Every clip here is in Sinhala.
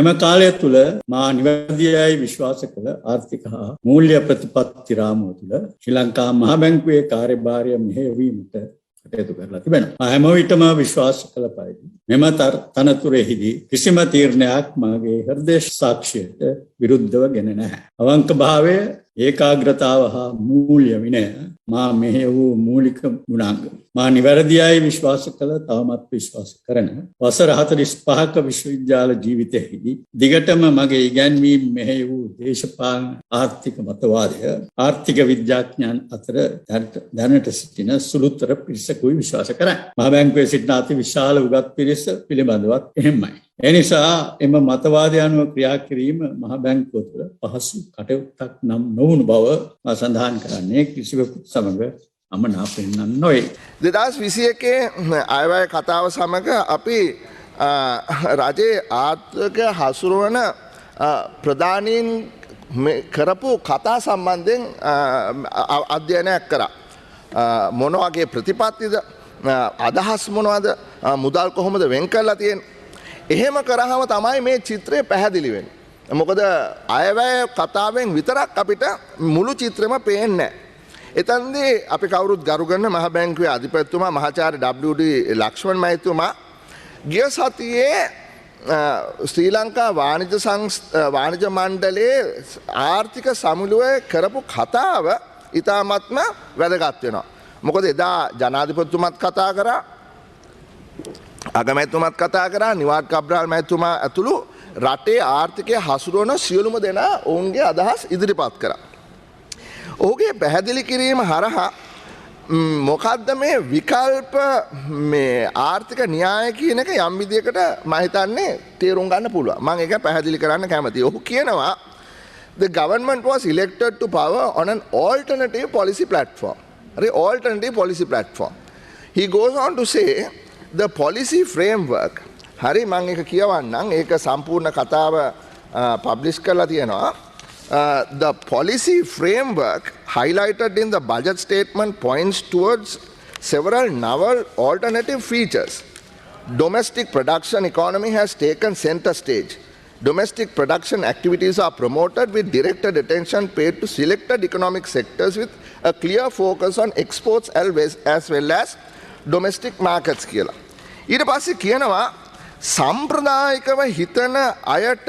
එම කාලය තුළ මා නිවැරදියයි විශ්වාස කළ ආර්ථික හා මූල්‍ය ප්‍රතිපත්ති රාමුව තුළ ශ්‍රී ලංකා මහ බැංකුවේ කාර්යභාරය මෙහෙයවීමට කටයුතු කරලා තිබෙනවා. හැම විටම විශ්වාස කළ පරිදි මෙම තනතුරෙහිදී කිසිම තීරණයක් මාගේ හෘදය සාක්ෂියට විරුද්ධව ගෙන නැහැ. අවංක භාවය, ඒකාග්‍රතාව හා මූල්‍ය විනය මා මෙහෙය වූ මූලික ගුණාංග. මා නිවැරදියයි විශ්වාස කළ තවමත් විශ්වාස කරන වසර 45ක විශ්වවිද්‍යාල ජීවිතයේදී දිගටම මගේ ඉගැන්වීම් මෙහෙය වූ දේශපාලන ආර්ථික මතවාදය ආර්ථික විද්‍යාඥයන් අතර දැනට සිටින සුළුතර පිරිසකුයි විශ්වාස කරයි. මහ බැංකුවේ සිටින අති විශාල උගත් පිරිස පිළිබඳවත් එහෙමයි. එනිසා එම මතවාදය අනුව ක්‍රියා කිරීම මහ බැංකුව තුළ පහසු කටයුත්තක් නම් නොවුණු බව මා සඳහන් කරන්නේ කිසිවෙකුත් සමග අමනාපෙන් නොවේ. 2021 අයවැය කතාව සමග අපි රජයේ ආර්ථික හසුරුවන ප්‍රධානීන් කරපු කතා සම්බන්ධයෙන් අධ්‍යයනයක් කරා. මොන වගේ ප්‍රතිපත්තිද, අදහස් මොනවද, මුදල් කොහොමද වෙන් කරලා තියෙන්නේ? එහෙම කරාම තමයි මේ චිත්‍රය පැහැදිලි වෙන්නේ. මොකද අයවැය කතාවෙන් විතරක් අපිට මුළු චිත්‍රෙම පේන්නේ නැහැ. එතනදී අපි කවුරුත් ගරු කරන මහ බැංකුවේ අධිපතිතුමා මහාචාර්ය WD ලක්ෂ්මන් මහත්මයා ගිය සතියේ ශ්‍රී ලංකා වාණිජ මණ්ඩලයේ ආර්ථික සමුළුවේ කරපු කතාව ඉතාමත්ම වැදගත් වෙනවා. මොකද එදා ජනාධිපතිතුමත් කතා කරා, අගමැතිතුමත් කතා කරා, නිවාඩ් කබ්‍රාල් මහත්මයා ඇතුළු රටේ ආර්ථිකය හසුරුවන සියලුම දෙනා ඔවුන්ගේ අදහස් ඉදිරිපත් කරා. ඔහුගේ පැහැදිලි කිරීම හරහා මොකද්ද මේ විකල්ප මේ ආර්ථික න්‍යාය කියන එක යම් විදියකට මම හිතන්නේ තේරුම් ගන්න පුළුවන්. මම ඒක පැහැදිලි කරන්න කැමතියි. ඔහු කියනවා the government was elected to power on an alternative policy platform. Alternative policy platform. He goes on to say the policy framework. හරි මම ඒක කියවන්නම්. ඒක සම්පූර්ණ කතාව පබ්ලිෂ් කරලා තියෙනවා. The policy framework highlighted in the budget statement points towards several novel alternative features. Domestic production economy has taken center stage. Domestic production activities are promoted with directed attention paid to selected economic sectors with a clear focus on exports as well as domestic markets කියලා. ඊට පස්සේ කියනවා සම්ප්‍රදායිකව හිතන අයට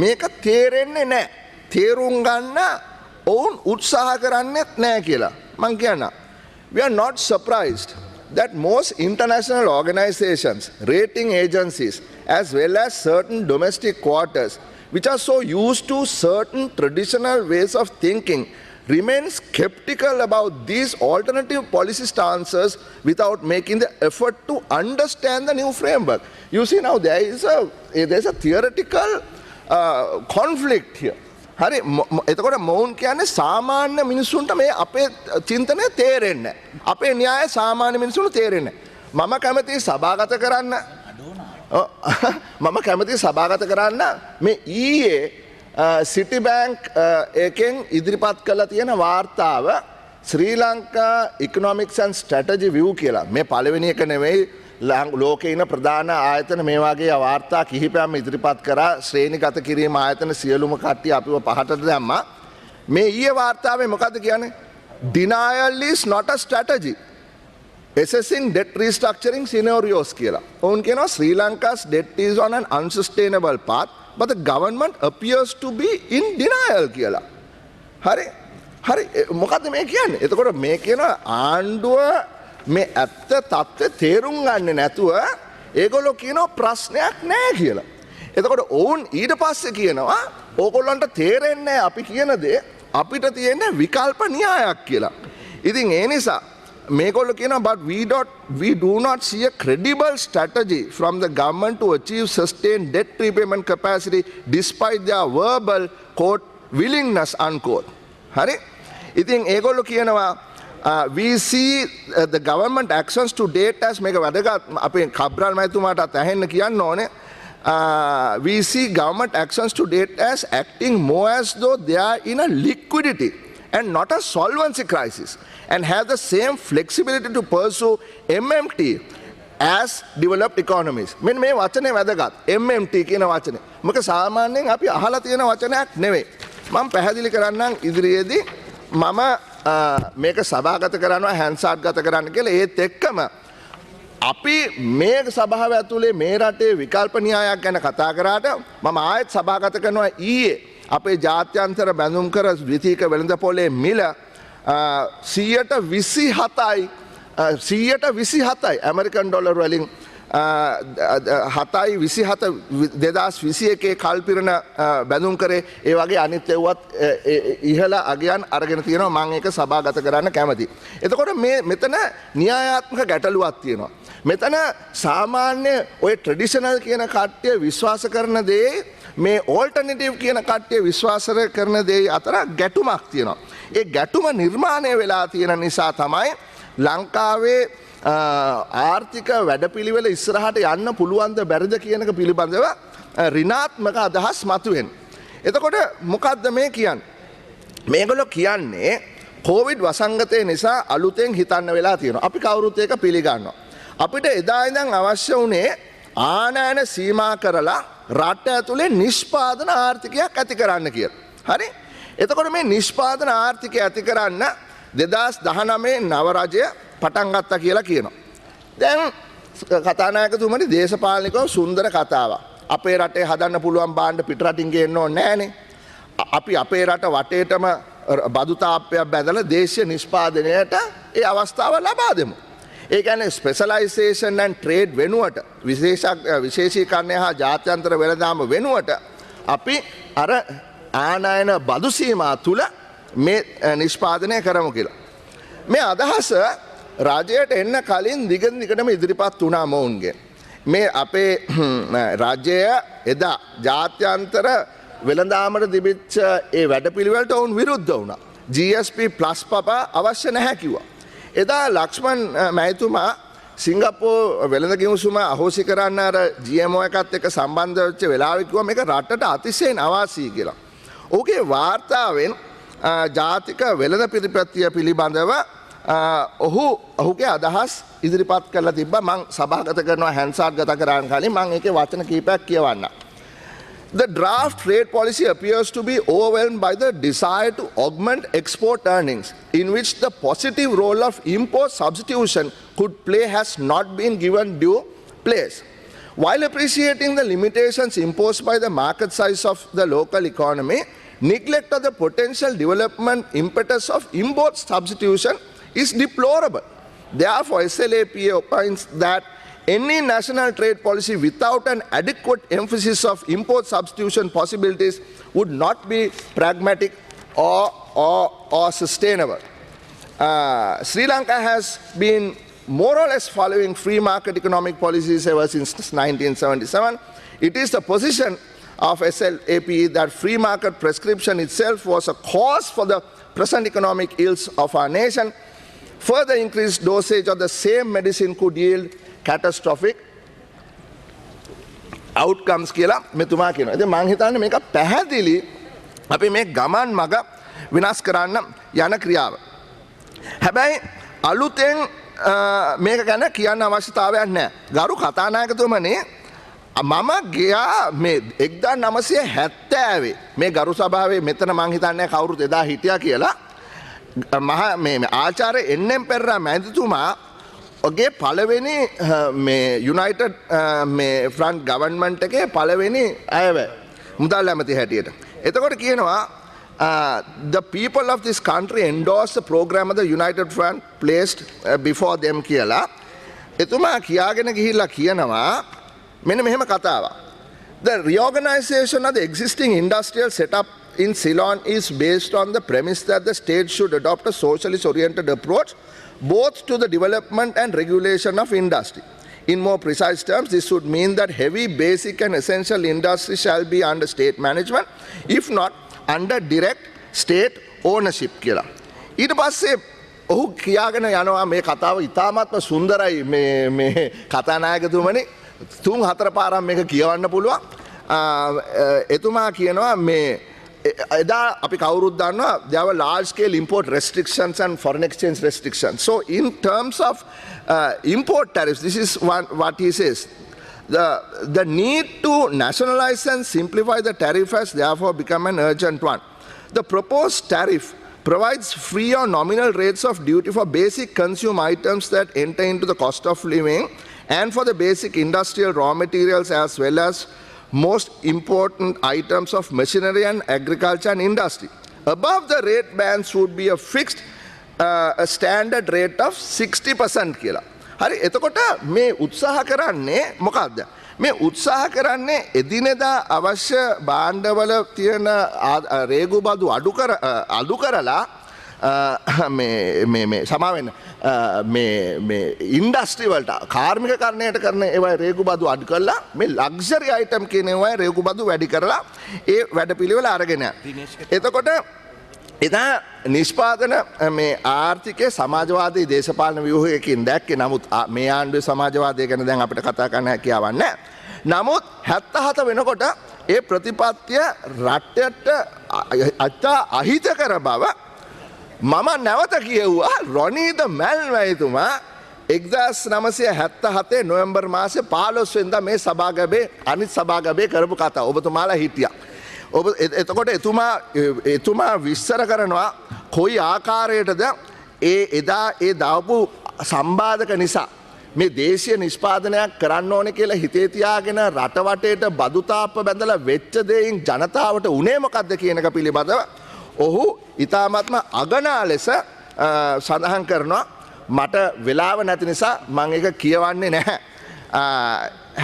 මේක තේරෙන්නේ නැහැ. තේරුම් ගන්න ඔවුන් උත්සාහ කරන්නේත් නැහැ කියලා. මම කියනවා we are not surprised that most international organizations, rating agencies as well as certain domestic quarters which are so used to certain traditional ways of thinking remain skeptical about these alternative policy stances without making the effort to understand the new framework. You see now there's a theoretical conflict here. හරි එතකොට මොවුන් කියන්නේ සාමාන්‍ය මිනිසුන්ට මේ අපේ චින්තනය තේරෙන්නේ නැහැ. අපේ න්‍යාය සාමාන්‍ය මිනිසුන්ට තේරෙන්නේ නැහැ. මම කැමතියි සභාගත කරන්න මේ ඊයේ සිටි බැංක් එකෙන් ඉදිරිපත් කළා තියෙන වාර්තාව Sri Lanka economics and strategy view කියලා. මේ පළවෙනි එක නෙවෙයි, ලෝකේ ඉන්න ප්‍රධාන ආයතන මේ වගේ වාර්තා කිහිපයක්ම ඉදිරිපත් කරා. ශ්‍රේණිගත කිරීම ආයතන සියලුම කට්ටිය අපිව පහටට දැම්මා. මේ ඊයේ වාර්තාවේ මොකද්ද කියන්නේ? denial is not a strategy. assessing debt restructuring scenarios කියලා. ඔවුන් කියනවා Sri Lanka's debt is on an unsustainable path but the government appears to be in denial කියලා. හරි මොකද්ද මේ කියන්නේ? එතකොට මේ කියන ආණ්ඩුව මේ ඇත්ත තත්ත්වය තේරුම් ගන්නේ නැතුව ඒගොල්ලෝ කියනවා ප්‍රශ්නයක් නැහැ කියලා. එතකොට ඔවුන් ඊට පස්සේ කියනවා ඕගොල්ලන්ට තේරෙන්නේ අපි කියන දේ, අපිට තියෙන විකල්ප න්‍යායක් කියලා. ඉතින් ඒ නිසා මේගොල්ලෝ කියනවා but we do not see a credible strategy from the government to achieve sustained debt repayment capacity despite their verbal quote willingness unquote. හරි? ඉතින් ඒගොල්ලෝ කියනවා we see the government actions to date as මේක වැදගත්. අපේ කබ්‍රාල් මහතුමාටත් ඇහෙන්න කියන්න ඕනේ. We see government actions to date as acting more as though they are in a liquidity and not a solvency crisis and have the same flexibility to pursue MMT as developed economies. මෙන්න මේ වචනේ වැදගත්. MMT කියන වචනේ. මොකද සාමාන්‍යයෙන් අපි අහලා තියෙන වචනයක් නෙවෙයි. මම පැහැදිලි කරන්නම් ඉදිරියේදී මම මේක සභාගත කරනවා හැන්සාට් ගත කරන්න කියලා. ඒත් එක්කම අපි මේ සභාව ඇතුලේ මේ රටේ විකල්ප න්‍යායක් ගැන කතා කරාට මම ආයෙත් සභාගත කරනවා ඊයේ අපේ ජාත්‍යන්තර බැඳුම් කර ද්විතීයික වෙළඳපොලේ මිල 127යි ඇමරිකන් ඩොලර් වලින් 7.27 2021 කල්පිරණ බැඳුම් කරේ ඒ වගේ අනිත් ඒවත් ඉහළ අගයන් අරගෙන තියෙනවා මම ඒක සභාගත කරන්න කැමතියි. එතකොට මෙතන න්‍යායාත්මක ගැටලුවක් තියෙනවා. මෙතන සාමාන්‍ය ඔය ට්‍රැඩිෂනල් කියන කට්ටිය විශ්වාස කරන දේ මේ ඕල්ටර්නටිව් කියන කට්ටිය විශ්වාස කරන දේ අතර ගැටුමක් තියෙනවා. ඒ ගැටුම නිර්මාණය වෙලා තියෙන නිසා තමයි ලංකාවේ ආර්ථික වැඩපිළිවෙල ඉස්සරහට යන්න පුළුවන්ද බැරිද කියනක පිළිබඳව ඍණාත්මක අදහස් මතුවෙන. එතකොට මොකද්ද මේ කියන්නේ? මේගොල්ලෝ කියන්නේ කොවිඩ් වසංගතය නිසා අලුතෙන් හිතන්න වෙලා තියෙනවා. අපි කවුරුත් ඒක පිළිගන්නවා. අපිට එදා ඉඳන් අවශ්‍ය වුණේ ආනයන සීමා කරලා රට ඇතුලේ නිෂ්පාදන ආර්ථිකයක් ඇති කරන්න කියලා. හරි? එතකොට මේ නිෂ්පාදන ආර්ථිකය ඇති කරන්න 2019 නව රජය පටන් ගත්තා කියලා කියනවා. දැන් කතානායකතුමනි දේශපාලනිකව සුන්දර කතාවක්. අපේ රටේ හදන්න පුළුවන් භාණ්ඩ පිටරටින් ගේන්න ඕනේ නැහනේ. අපි අපේ රට වටේටම බදු තාප්පයක් බැඳලා දේශීය නිෂ්පාදනයට ඒ අවස්ථාව ලබා දෙමු. ඒ කියන්නේ ස්පෙෂලයිසේෂන් ඇන්ඩ් ට්‍රේඩ් වෙනුවට විශේෂීකරණය හා ජාත්‍යන්තර වෙළඳාම වෙනුවට අපි අර ආනයන බදු සීමා තුල මේ නිෂ්පාදනය කරමු කියලා. මේ අදහස රජයට එන්න කලින් දිගටම ඉදිරිපත් වුණා මොවුන්ගේ. මේ අපේ රජය එදා ජාත්‍යන්තර වෙළඳාමට තිබිච්ච ඒ වැඩපිළිවෙලට ඔවුන් විරුද්ධ වුණා. GSP+ පපා අවශ්‍ය නැහැ කිව්වා. එදා ලක්ෂ්මන් මැතිතුමා සිංගප්පූරු වෙළඳ කිවිසුම අහෝසි කරන්න අර GMO එකත් එක්ක සම්බන්ධ වෙච්ච වෙලාවේ කිව්වා මේක රටට අතිශයින් අවාසි කියලා. ඔහුගේ වාර්තාවෙන් ජාතික වෙළඳ ප්‍රතිපත්තිය පිළිබඳව ඔහුගේ අදහස් ඉදිරිපත් කරලා තිබ්බා. මම සභාගත කරනවා හැන්සාට් ගත කරන්න කලින් මම ඒකේ වචන කීපයක් කියවන්නම්. The draft trade policy appears to be overwhelmed by the desire to augment export earnings, in which the positive role of import substitution could play has not been given due place. While appreciating the limitations imposed by the market size of the local economy, neglect of the potential development impetus of import substitution is deplorable. Therefore, SLAPA opines that any national trade policy without an adequate emphasis of import substitution possibilities would not be pragmatic or sustainable. Sri Lanka has been more or less following free market economic policies ever since 1977. It is the position of SLAPE that free market prescription itself was a cause for the present economic ills of our nation. Further increased dosage of the same medicine could yield catastrophic outcomes කියලා මෙතුමා කියනවා. ඉතින් මම හිතන්නේ මේක පැහැදිලි අපි මේ ගමන් මග විනාශ කරන්න යන ක්‍රියාව. හැබැයි අලුතෙන් මේක ගැන කියන්න අවශ්‍යතාවයක් නැහැ. ගරු කතානායකතුමනි මම ගියා මේ 1970 මේ ගරු සභාවේ මෙතන මම හිතන්නේ කවුරුත් එදා හිටියා කියලා මේ ආචාර්ය එන්.එම්. පෙරේරා මැතිතුමා ඔගේ පළවෙනි මේ යුනයිටඩ් මේ ෆ්‍රන්ට් ගවර්න්මන්ට් එකේ පළවෙනි අයව මුදල් ඇමති හැටියට. එතකොට කියනවා the people of this country endorsed the program of the United Front placed before them කියලා. එතුමා කියාගෙන ගිහිල්ලා කියනවා මෙන්න මෙහෙම කතාවක්. The reorganization of the existing industrial setup in Ceylon is based on the premise that the state should adopt a socialist oriented approach both to the development and regulation of industry. In more precise terms, this would mean that heavy, basic and essential industry shall be under state management, if not under direct state ownership කියලා. ඊට පස්සේ ඔහු කියාගෙන යනවා මේ කතාව ඉතාමත්ම සුන්දරයි මේ කතානායකතුමනි 3-4 පාරක් මේක කියවන්න පුළුවන්. එතුමා කියනවා මේ එදා අපි කවුරුත් දන්නවා there were large scale import restrictions and foreign exchange restrictions. So in terms of import tariffs, this is what he says. The need to nationalize and simplify the tariff has therefore become an urgent one. The proposed tariff provides free or nominal rates of duty for basic consumer items that enter into the cost of living and for the basic industrial raw materials as well as most important items of machinery and agriculture and industry. Above the rate bands would be a fixed a standard rate of 60% කියලා. හරි එතකොට මේ උත්සාහ කරන්නේ මොකක්ද? මේ උත්සාහ කරන්නේ එදිනෙදා අවශ්‍ය භාණ්ඩවල තියෙන රේගු බදු අඩු කරලා මේ සමාවෙන්න මේ ඉන්ඩස්ට්‍රි වලට කාර්මික කරණයට කරන ඒවා රේගු බදු අඩු කරලා මේ ලක්ෂරි අයිටම් කියන ඒවා රේගු බදු වැඩි කරලා ඒ වැඩපිළිවෙල අරගෙන යනවා. එතකොට එදා නිෂ්පාදන මේ ආර්ථිකයේ සමාජවාදී දේශපාලන ව්‍යුහයකින් දැක්කේ. නමුත් මේ ආණ්ඩුවේ සමාජවාදය ගැන දැන් අපිට කතා කරන්න හැකියාවක් නැහැ. නමුත් 77 වෙනකොට ඒ ප්‍රතිපත්තිය රටට අහිතකර බව මම නැවත කියවුවා. රොනීද මැල්මැයිතුමා 1977 නොවැම්බර් මාසේ 15 වෙනිදා මේ සභාගමේ අනිත් සභාගමේ කරපු කතාව ඔබතුමාලා හිටියා. ඔබ එතකොට එතුමා විස්තර කරනවා කොයි ආකාරයටද එදා ඒ දාපු සම්බාධක නිසා මේ දේශීය නිෂ්පාදනයක් කරන්න ඕනේ කියලා හිතේ තියාගෙන රට වටේට බදු තාප්ප බැඳලා වෙච්ච දෙයින් ජනතාවට උනේ මොකද්ද කියන එක පිළිබඳව ඔහු ඊ타ත්ම අගනා ලෙස සඳහන් කරනවා. මට වෙලාව නැති නිසා මම ඒක කියවන්නේ නැහැ.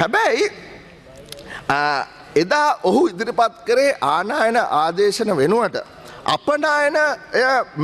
හැබැයි එදා ඔහු ඉදිරිපත් කරේ ආනයන ආදේශන වෙනුවට අපනයනය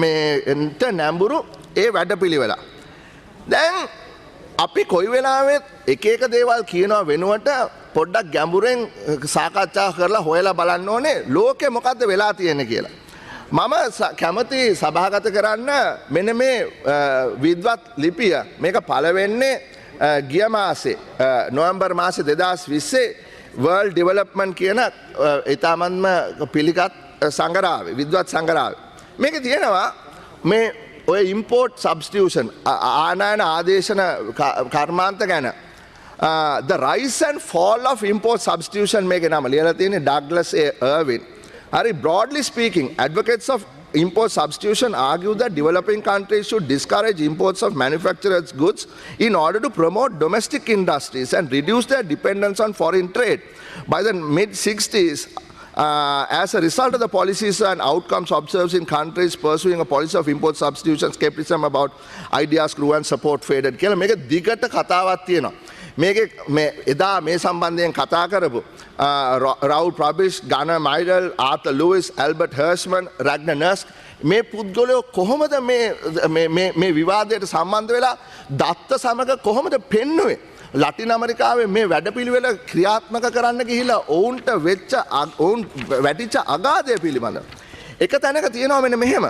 මේට නැඹුරු ඒ වැඩපිළිවෙල. දැන් අපි කොයි වෙලාවෙත් එක දේවල් කියනවා වෙනුවට පොඩ්ඩක් ගැඹුරෙන් සාකච්ඡා කරලා හොයලා බලන්න ඕනේ ලෝකෙ මොකද්ද වෙලා තියෙන්නේ කියලා. මම කැමති සභාගත කරන්න මෙන්න මේ විද්වත් ලිපිය මේක පළවෙන්නේ ගිය මාසේ නොවැම්බර් මාසේ 2020 World Development කියන ඊටමන්ම පිළිගත් සංග්‍රහය විද්වත් සංග්‍රහය. මේක තියෙනවා මේ ඔය import substitution ආනයන ආදේශන කර්මාන්ත ගැන the rise and fall of import substitution මේකේ නම ලියලා තියෙන්නේ Douglas A. Irwin. Harry, broadly speaking, advocates of import substitution argue that developing countries should discourage imports of manufactured goods in order to promote domestic industries and reduce their dependence on foreign trade. By the mid-60s, as a result of the policies and outcomes observed in countries pursuing a policy of import substitution, skepticism about ideas grew and support faded. කියලා මේක දිගට කතාවක් තියෙනවා. මේකේ මේ එදා මේ සම්බන්ධයෙන් කතා කරපු රාවුල් ප්‍රබිෂ්, ගානර් මයිඩල්, ආර්තර් ලූයිස්, ඇල්බර්ට් හර්ෂ්මන්, රැග්නර් නර්ස්ක් මේ පුද්ගලයෝ කොහොමද මේ විවාදයට සම්බන්ධ වෙලා දත්ත සමග කොහොමද පෙන්නුවේ? ලටින් ඇමරිකාවේ මේ වැඩපිළිවෙල ක්‍රියාත්මක කරන්න ගිහිලා ඔවුන් වැටිච්ච අගාධය පිළිබඳ එක තැනක තියෙනවා මෙන්න මෙහෙම.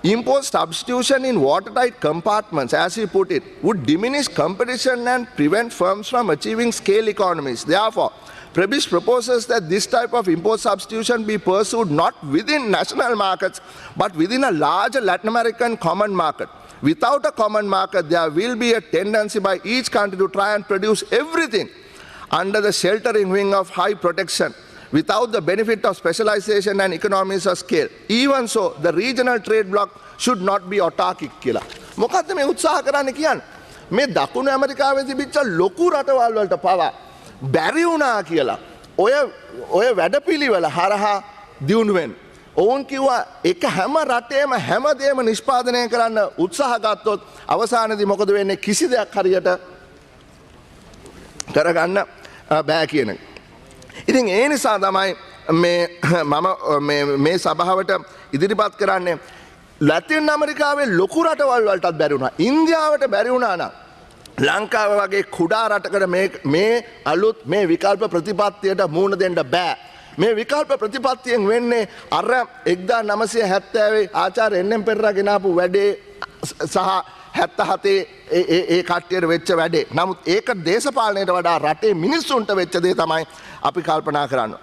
Import substitution in watertight compartments, as he put it, would diminish competition and prevent firms from achieving scale economies. Therefore, Prebish proposes that this type of import substitution be pursued not within national markets, but within a larger Latin American common market. Without a common market, there will be a tendency by each country to try and produce everything under the sheltering wing of high protection, without the benefit of specialization and economies of scale. Even so, the regional trade bloc should not be autarkic කියලා. මොකද්ද මේ උත්සාහ කරන්න කියන්නේ? මේ දකුණු ඇමරිකාවේ තිබිච්ච ලොකු රටවල් වලට පවා බැරි වුණා කියලා. ඔය වැඩපිළිවෙල හරහා දියුණු වෙන්න. ඔවුන් කිව්වා එක හැම රටේම හැමදේම නිෂ්පාදනය කරන්න උත්සාහ ගත්තොත් අවසානයේදී මොකද වෙන්නේ? කිසි දෙයක් හරියට කරගන්න බෑ කියන එක. ඉතින් ඒ නිසා තමයි මේ සභාවට ඉදිරිපත් කරන්නේ ලැතින් ඇමරිකාවේ ලොකු රටවල් වලටත් බැරි වුණා. ඉන්දියාවට බැරි වුණා නම් ලංකාව වගේ කුඩා රටකට මේ අලුත් මේ විකල්ප ප්‍රතිපත්තියට මුහුණ දෙන්න බෑ. මේ විකල්ප ප්‍රතිපත්තියෙන් වෙන්නේ අර 1970 ආචාර්ය එන්.එම්. පෙරේරා ගෙනාපු වැඩේ සහ 77 ඒ කට්ටියට වෙච්ච වැඩේ. නමුත් ඒක දේශපාලනයට වඩා රටේ මිනිස්සුන්ට වෙච්ච දේ තමයි අපි කල්පනා කරන්නේ.